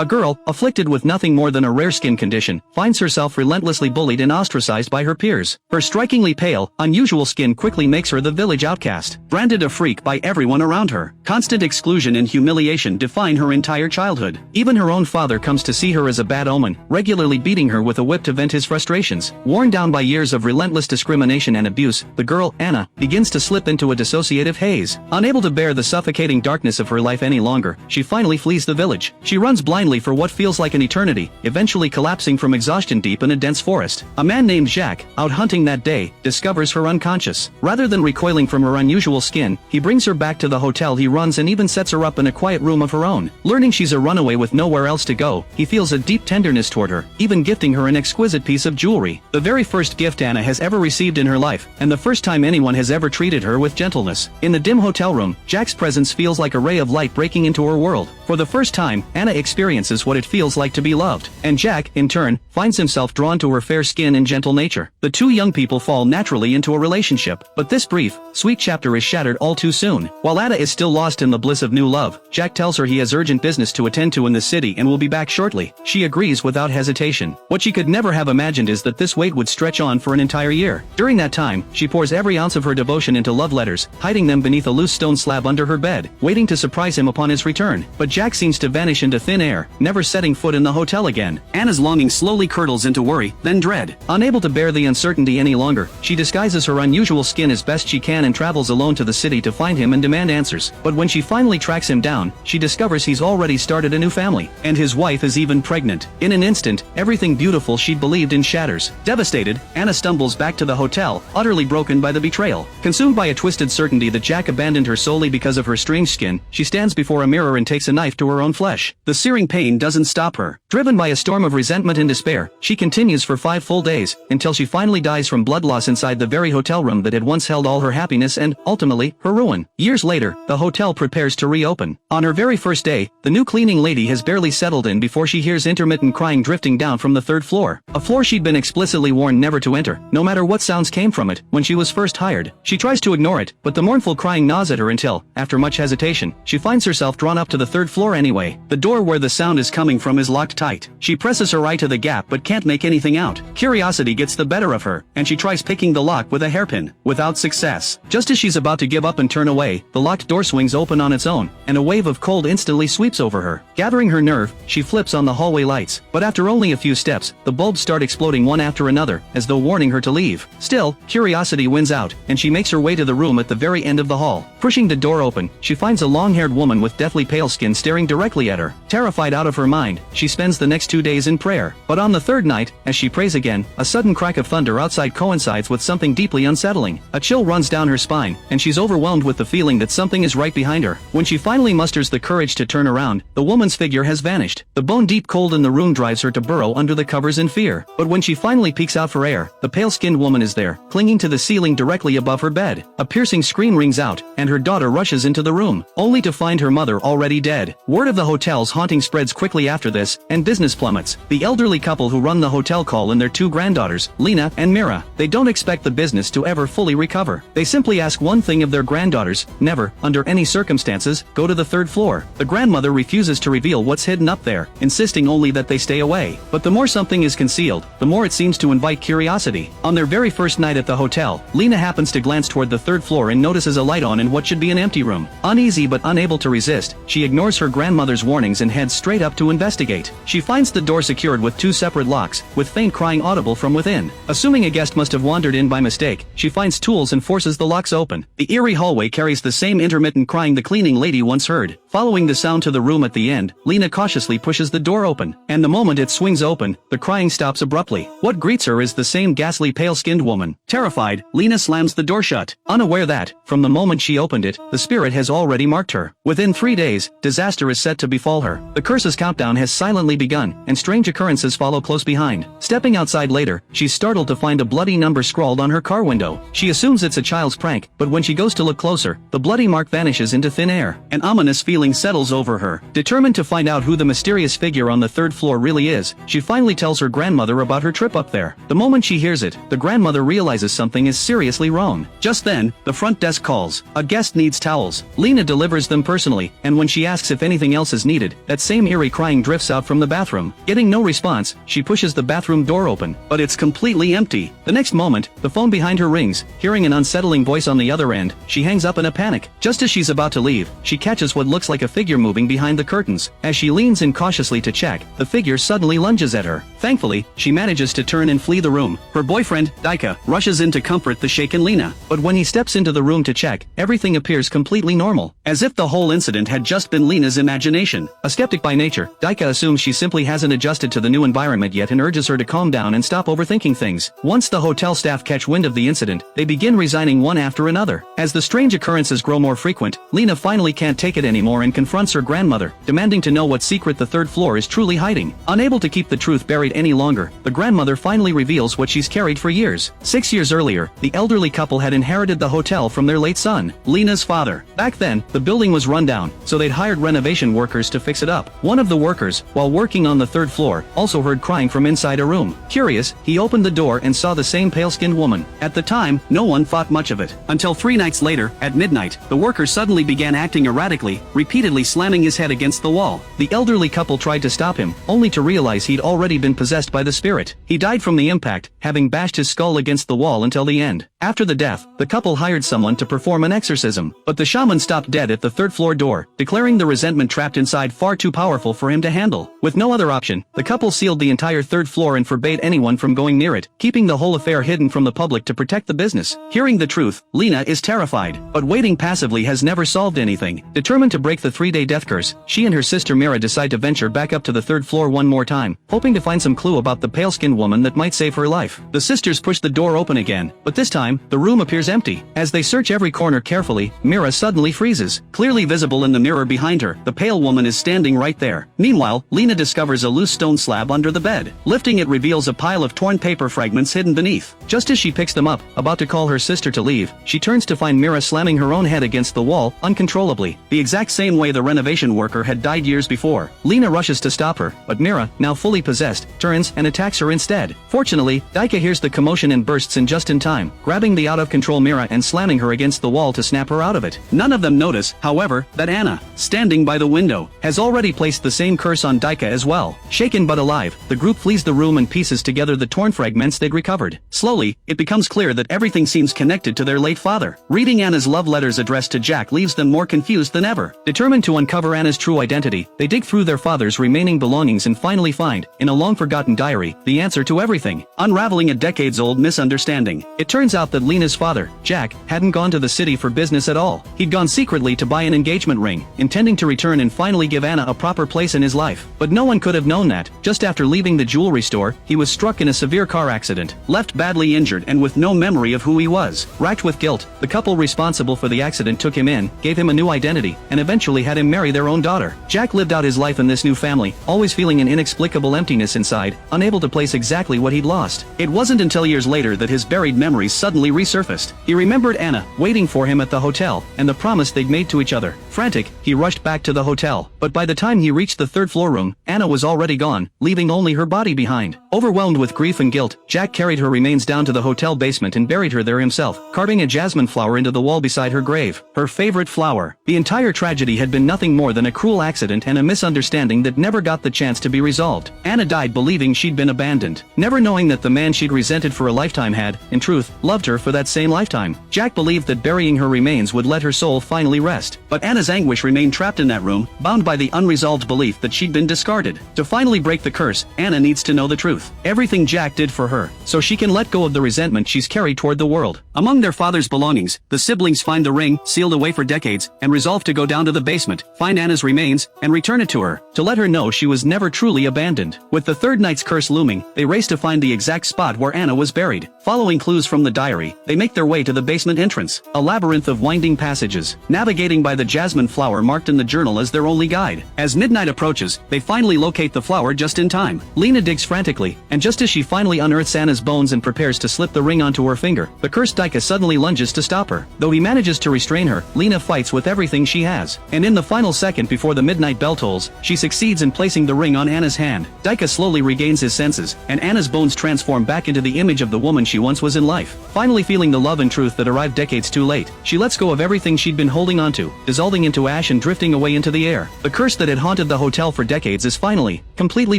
A girl, afflicted with nothing more than a rare skin condition, finds herself relentlessly bullied and ostracized by her peers. Her strikingly pale, unusual skin quickly makes her the village outcast, branded a freak by everyone around her. Constant exclusion and humiliation define her entire childhood. Even her own father comes to see her as a bad omen, regularly beating her with a whip to vent his frustrations. Worn down by years of relentless discrimination and abuse, the girl, Anna, begins to slip into a dissociative haze. Unable to bear the suffocating darkness of her life any longer, she finally flees the village. She runs blindly for what feels like an eternity, eventually collapsing from exhaustion deep in a dense forest. A man named Jacques, out hunting that day, discovers her unconscious. Rather than recoiling from her unusual skin, he brings her back to the hotel he runs and even sets her up in a quiet room of her own. Learning she's a runaway with nowhere else to go, he feels a deep tenderness toward her, even gifting her an exquisite piece of jewelry. The very first gift Anna has ever received in her life, and the first time anyone has ever treated her with gentleness. In the dim hotel room, Jack's presence feels like a ray of light breaking into her world. For the first time, Anna experiences what it feels like to be loved, and Jack, in turn, finds himself drawn to her fair skin and gentle nature. The two young people fall naturally into a relationship, but this brief, sweet chapter is shattered all too soon. While Anna is still lost in the bliss of new love, Jack tells her he has urgent business to attend to in the city and will be back shortly. She agrees without hesitation. What she could never have imagined is that this wait would stretch on for an entire year. During that time, she pours every ounce of her devotion into love letters, hiding them beneath a loose stone slab under her bed, waiting to surprise him upon his return. But Jack seems to vanish into thin air, never setting foot in the hotel again. Anna's longing slowly curdles into worry, then dread. Unable to bear the uncertainty any longer, she disguises her unusual skin as best she can and travels alone to the city to find him and demand answers. But when she finally tracks him down, she discovers he's already started a new family, and his wife is even pregnant. In an instant, everything beautiful she'd believed in shatters. Devastated, Anna stumbles back to the hotel, utterly broken by the betrayal. Consumed by a twisted certainty that Jack abandoned her solely because of her strange skin, she stands before a mirror and takes a knife to her own flesh. The searing pain doesn't stop her. Driven by a storm of resentment and despair, she continues for 5 full days, until she finally dies from blood loss inside the very hotel room that had once held all her happiness and, ultimately, her ruin. Years later, the hotel prepares to reopen. On her very first day, the new cleaning lady has barely settled in before she hears intermittent crying drifting down from the 3rd floor, a floor she'd been explicitly warned never to enter, no matter what sounds came from it, when she was first hired. She tries to ignore it, but the mournful crying gnaws at her until, after much hesitation, she finds herself drawn up to the 3rd floor anyway. The door where the sound is coming from is locked tight. She presses her eye to the gap but can't make anything out. Curiosity gets the better of her, and she tries picking the lock with a hairpin, without success. Just as she's about to give up and turn away, the locked door swings open on its own, and a wave of cold instantly sweeps over her. Gathering her nerve, she flips on the hallway lights, but after only a few steps, the bulbs start exploding one after another, as though warning her to leave. Still, curiosity wins out, and she makes her way to the room at the very end of the hall. Pushing the door open, she finds a long-haired woman with deathly pale skin staring directly at her. Terrified out of her mind, she spends the next 2 days in prayer. But on the 3rd night, as she prays again, a sudden crack of thunder outside coincides with something deeply unsettling. A chill runs down her spine, and she's overwhelmed with the feeling that something is right behind her. When she finally musters the courage to turn around, the woman's figure has vanished. The bone-deep cold in the room drives her to burrow under the covers in fear. But when she finally peeks out for air, the pale-skinned woman is there, clinging to the ceiling directly above her bed. A piercing scream rings out, and her daughter rushes into the room, only to find her mother already dead. Word of the hotel's haunting spreads quickly after this, and business plummets. The elderly couple who run the hotel call in their 2 granddaughters, Lena and Mira. They don't expect the business to ever fully recover. They simply ask one thing of their granddaughters: never, under any circumstances, go to the 3rd floor. The grandmother refuses to reveal what's hidden up there, insisting only that they stay away. But the more something is concealed, the more it seems to invite curiosity. On their very first night at the hotel, Lena happens to glance toward the 3rd floor and notices a light on in what should be an empty room. Uneasy but unable to resist, she ignores her grandmother's warnings and heads straight up to investigate. She finds the door secured with 2 separate locks, with faint crying audible from within. Assuming a guest must have wandered in by mistake, she finds tools and forces the locks open. The eerie hallway carries the same intermittent crying the cleaning lady once heard. Following the sound to the room at the end, Lena cautiously pushes the door open, and the moment it swings open, the crying stops abruptly. What greets her is the same ghastly pale-skinned woman. Terrified, Lena slams the door shut, unaware that, from the moment she opened it, the spirit has already marked her. Within 3 days, disaster is set to befall her. The curse's countdown has silently begun, and strange occurrences follow close behind. Stepping outside later, she's startled to find a bloody number scrawled on her car window. She assumes it's a child's prank, but when she goes to look closer, the bloody mark vanishes into thin air. An ominous feeling settles over her. Determined to find out who the mysterious figure on the 3rd floor really is, she finally tells her grandmother about her trip up there. The moment she hears it, the grandmother realizes something is seriously wrong. Just then, the front desk calls. A guest needs towels. Lena delivers them personally, and when she asks if anything else is needed, that same eerie crying drifts out from the bathroom. Getting no response, she pushes the bathroom door open, but it's completely empty. The next moment, the phone behind her rings. Hearing an unsettling voice on the other end, she hangs up in a panic. Just as she's about to leave, she catches what looks like a figure moving behind the curtains. As she leans in cautiously to check, the figure suddenly lunges at her. Thankfully, she manages to turn and flee the room. Her boyfriend, Daika, rushes in to comfort the shaken Lena. But when he steps into the room to check, everything appears completely normal, as if the whole incident had just been Lena's imagination. A skeptic by nature, Daika assumes she simply hasn't adjusted to the new environment yet and urges her to calm down and stop overthinking things. Once the hotel staff catch wind of the incident, they begin resigning one after another. As the strange occurrences grow more frequent, Lena finally can't take it anymore and confronts her grandmother, demanding to know what secret the third floor is truly hiding. Unable to keep the truth buried any longer, the grandmother finally reveals what she's carried for years. 6 years earlier, the elderly couple had inherited the hotel from their late son, Lena's father. Back then, the building was run down, so they'd hired renovation workers to fix it up. One of the workers, while working on the third floor, also heard crying from inside a room. Curious, he opened the door and saw the same pale-skinned woman. At the time, no one thought much of it. Until 3 nights later, at midnight, the worker suddenly began acting erratically, repeatedly slamming his head against the wall. The elderly couple tried to stop him, only to realize he'd already been possessed by the spirit. He died from the impact, having bashed his skull against the wall until the end. After the death, the couple hired someone to perform an exorcism, but the shaman stopped dead at the third floor door, declaring the resentment trapped inside far too powerful for him to handle. With no other option, the couple sealed the entire third floor and forbade anyone from going near it, keeping the whole affair hidden from the public to protect the business. Hearing the truth, Lena is terrified, but waiting passively has never solved anything. Determined to break the 3-day death curse, she and her sister Mira decide to venture back up to the third floor one more time, hoping to find some clue about the pale-skinned woman that might save her life. The sisters push the door open again, but this time, the room appears empty. As they search every corner carefully, Mira suddenly freezes. Clearly visible in the mirror behind her, the pale woman is standing right there. Meanwhile, Lena discovers a loose stone slab under the bed. Lifting it reveals a pile of torn paper fragments hidden beneath. Just as she picks them up, about to call her sister to leave, she turns to find Mira slamming her own head against the wall, uncontrollably, the exact same way the renovation worker had died years before. Lena rushes to stop her, but Mira, now fully possessed, turns and attacks her instead. Fortunately, Daika hears the commotion and bursts in just in time, grabbing the out-of-control Mira and slamming her against the wall to snap her out of it. None of them notice, however, that Anna, standing by the window, has already placed the same curse on Daika as well. Shaken but alive, the group flees the room and pieces together the torn fragments they'd recovered. Slowly, it becomes clear that everything seems connected to their late father. Reading Anna's love letters addressed to Jack leaves them more confused than ever. Determined to uncover Anna's true identity, they dig through their father's remaining belongings and finally find, in a long-forgotten diary, the answer to everything, unraveling a decades-old misunderstanding. It turns out that Lena's father, Jack, hadn't gone to the city for business at all. He'd gone secretly to buy an engagement ring, intending to return and finally give Anna a proper place in his life. But no one could have known that, just after leaving the jewelry store, he was struck in a severe car accident, left badly injured and with no memory of who he was. Racked with guilt, the couple responsible for the accident took him in, gave him a new identity, and eventually had him marry their own daughter. Jack lived out his life in this new family, always feeling an inexplicable emptiness inside, unable to place exactly what he'd lost. It wasn't until years later that his buried memories suddenly resurfaced. He remembered Anna, waiting for him at the hotel, and the promise they'd made to each other. Frantic, he rushed back to the hotel, but by the time he reached the third floor room, Anna was already gone, leaving only her body behind. Overwhelmed with grief and guilt, Jack carried her remains down to the hotel basement and buried her there himself, carving a jasmine flower into the wall beside her grave, her favorite flower. The entire tragedy had been nothing more than a cruel accident and a misunderstanding that never got the chance to be resolved. Anna died believing she'd been abandoned, never knowing that the man she'd resented for a lifetime had, in truth, loved her for that same lifetime. Jack believed that burying her remains would let her soul finally rest, but Anna's anguish remained trapped in that room, bound by the unresolved belief that she'd been discarded. To finally break the curse, Anna needs to know the truth. Everything Jack did for her, so she can let go of the resentment she's carried toward the world. Among their father's belongings, the siblings find the ring, sealed away for decades, and resolve to go down to the basement, find Anna's remains, and return it to her, to let her know she was never truly abandoned. With the third night's curse looming, they race to find the exact spot where Anna was buried. Following clues from the diary, they make their way to the basement entrance, a labyrinth of winding passages, navigating by the jasmine flower marked in the journal as their only guide. As midnight approaches, they finally locate the flower just in time. Lena digs frantically, and just as she finally unearths Anna's bones and prepares to slip the ring onto her finger, the cursed Daika suddenly lunges to stop her. Though he manages to restrain her, Lena fights with everything she has. And in the final second before the midnight bell tolls, she succeeds in placing the ring on Anna's hand. Daika slowly regains his senses, and Anna's bones transform back into the image of the woman she once was in life. Finally feeling the love and truth that arrived decades too late, she lets go of everything she'd been holding onto, dissolving into ash and drifting away into the air. The curse that had haunted the hotel for decades is finally, completely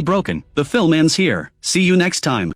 broken. The film ends here. See you next time.